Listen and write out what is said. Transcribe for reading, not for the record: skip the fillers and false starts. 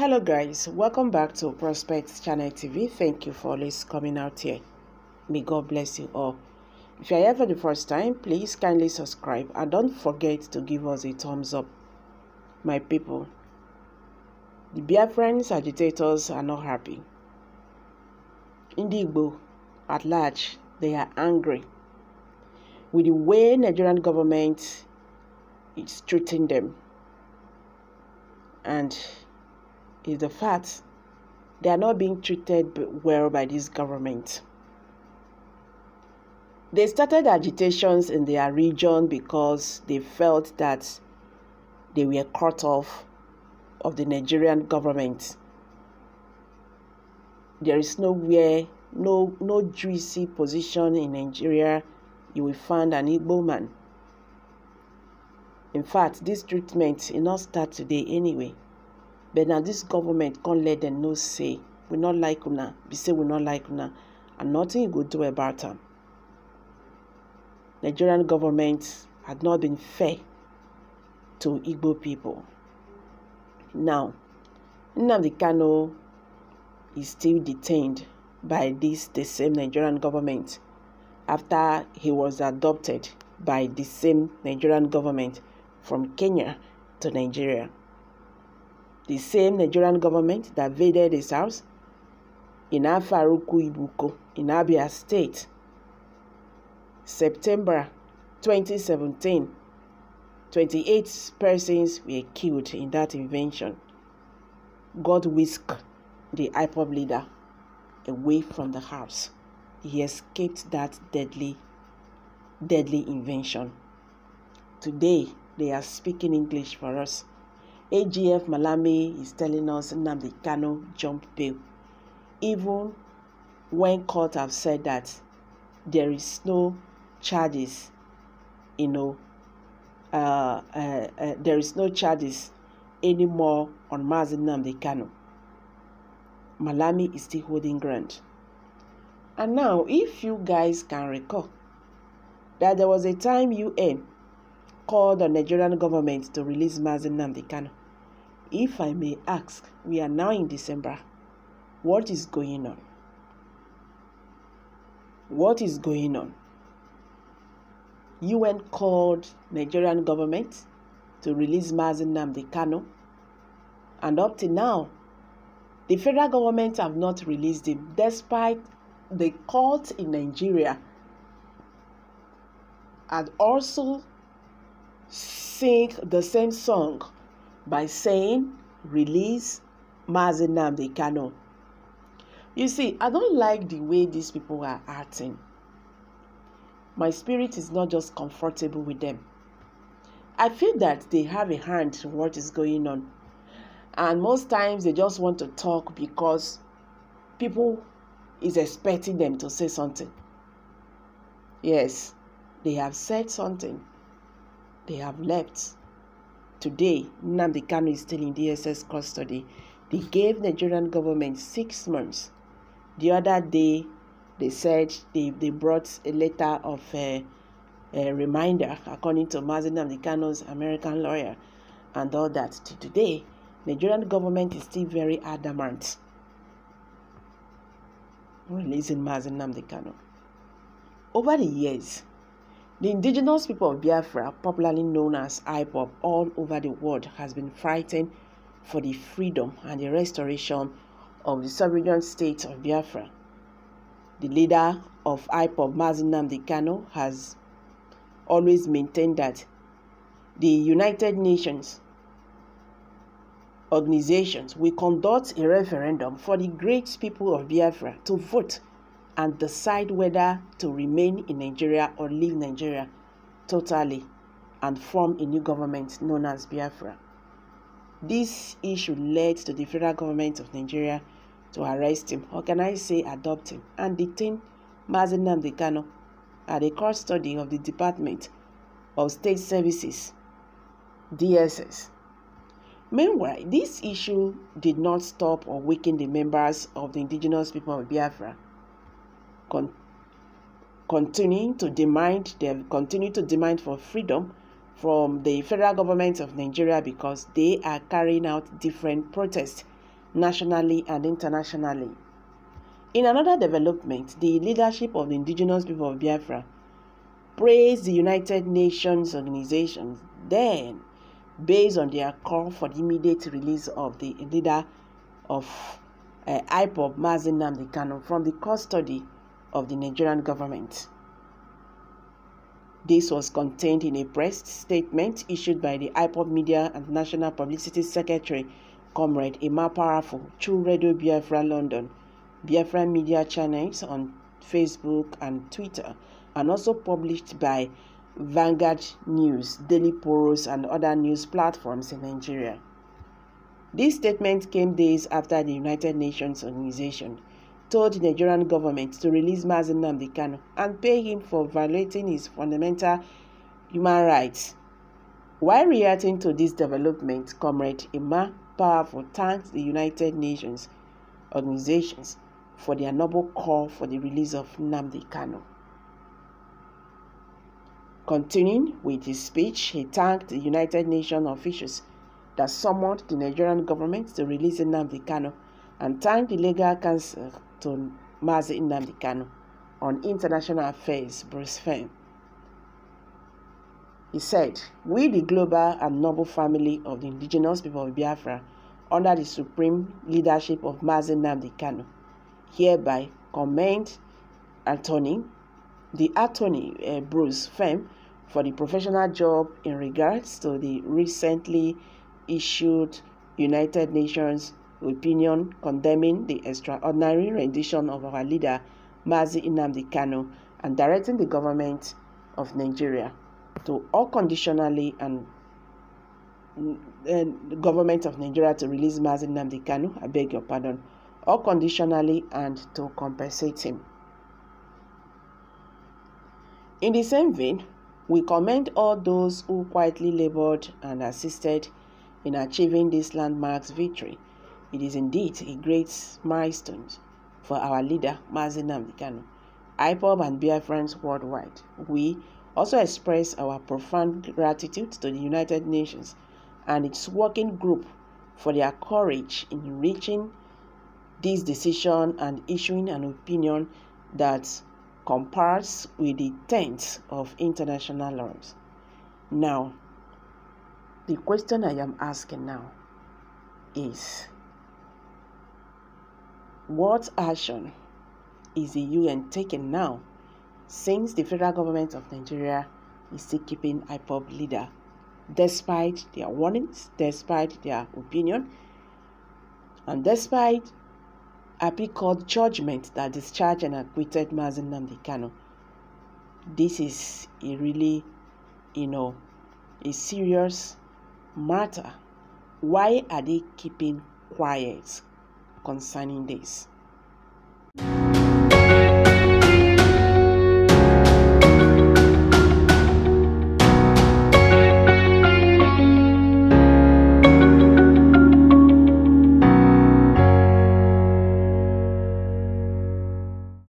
Hello guys, welcome back to Prospect Channel TV. Thank you for always coming out here. May God bless you all. If you are here for the first time, please kindly subscribe and don't forget to give us a thumbs up. My people, the Biafran agitators are not happy. Igbo at large, they are angry with the way Nigerian government is treating them, and is the fact they are not being treated well by this government. They started agitations in their region because they felt that they were cut off of the Nigerian government. There is nowhere, no juicy position in Nigeria you will find an Igbo man. In fact, this treatment will not start today anyway. But now this government can't let them know, say, we not like una, we say we not like una, and nothing you go do about them. Nigerian government had not been fair to Igbo people. Now, Nnamdi Kanu is still detained by the same Nigerian government after he was adopted by the same Nigerian government from Kenya to Nigeria. The same Nigerian government that invaded his house in Afaruku Ibuko in Abia State, September 2017. 28 persons were killed in that invasion. God whisked the IPOB leader away from the house. He escaped that deadly invasion. Today, they are speaking English for us. AGF Malami is telling us Nnamdi Kanu jumped bail, even when court have said that there is no charges, there is no charges anymore on Mazi Nnamdi Kanu. Malami is still holding ground. And now, if you guys can recall that there was a time UN called the Nigerian government to release Mazi Nnamdi Kanu. If I may ask, we are now in December. What is going on? What is going on? UN called Nigerian government to release Mazi Nnamdi Kanu, and up to now, the federal government have not released him, despite the court in Nigeria had also sing the same song by saying, release Mazi Nnamdi Kanu. You see, I don't like the way these people are acting. My spirit is not just comfortable with them. I feel that they have a hand in what is going on. And most times they just want to talk because people is expecting them to say something. Yes, they have said something. They have left. Today, Nnamdi Kanu is still in DSS custody. They gave Nigerian government 6 months. The other day, they said they brought a letter of a reminder, according to Mazi Nnamdi Kanu's American lawyer, and all that. Today, Nigerian government is still very adamant releasing Mazi Nnamdi Kanu. Over the years, the indigenous people of Biafra, popularly known as IPOB, all over the world has been fighting for the freedom and the restoration of the sovereign state of Biafra. The leader of IPOB, Mazi Nnamdi Kanu, has always maintained that the United Nations organizations will conduct a referendum for the great people of Biafra to vote and decide whether to remain in Nigeria or leave Nigeria totally and form a new government known as Biafra. This issue led to the federal government of Nigeria to arrest him, or can I say adopt him, and detain Mazi Nnamdi Kanu at the custody of the Department of State Services, DSS. Meanwhile, this issue did not stop or weaken the members of the indigenous people of Biafra. Continue to demand for freedom from the federal government of Nigeria because they are carrying out different protests nationally and internationally. In another development, the leadership of the indigenous people of Biafra praised the United Nations organization then, based on their call for the immediate release of the leader of IPOB, Nnamdi Kanu, from the custody of the Nigerian government. This was contained in a press statement issued by the IPOB Media and National Publicity Secretary, Comrade Emma Powerful, through Radio Biafra London, Biafra media channels on Facebook and Twitter, and also published by Vanguard News, Daily Poros, and other news platforms in Nigeria. This statement came days after the United Nations organization told the Nigerian government to release Nnamdi Kanu and pay him for violating his fundamental human rights. While reacting to this development, Comrade Emma Powerful thanked the United Nations organizations for their noble call for the release of Nnamdi Kanu. Continuing with his speech, he thanked the United Nations officials that summoned the Nigerian government to release Nnamdi Kanu and thanked the legal counsel to Nnamdi Kanu on international affairs, Bruce Fenn. He said, "We, the global and noble family of the indigenous people of Biafra, under the supreme leadership of Nnamdi Kanu, hereby commend the attorney Bruce Fenn for the professional job in regards to the recently issued United Nations opinion condemning the extraordinary rendition of our leader, Nnamdi Kanu, and directing the government of Nigeria to unconditionally and the government of Nigeria to release Nnamdi Kanu, I beg your pardon, unconditionally and to compensate him." In the same vein, we commend all those who quietly labored and assisted in achieving this landmark victory. It is indeed a great milestone for our leader, Nnamdi Kanu. IPOB and Biafrans worldwide, we also express our profound gratitude to the United Nations and its working group for their courage in reaching this decision and issuing an opinion that compares with the tenets of international laws. Now, the question I am asking now is, what action is the UN taking now, since the federal government of Nigeria is still keeping IPOB leader, despite their warnings, despite their opinion, and despite Appeal Court judgment that discharged and acquitted Nnamdi Kanu? This is a really, a serious matter. Why are they keeping quiet concerning this?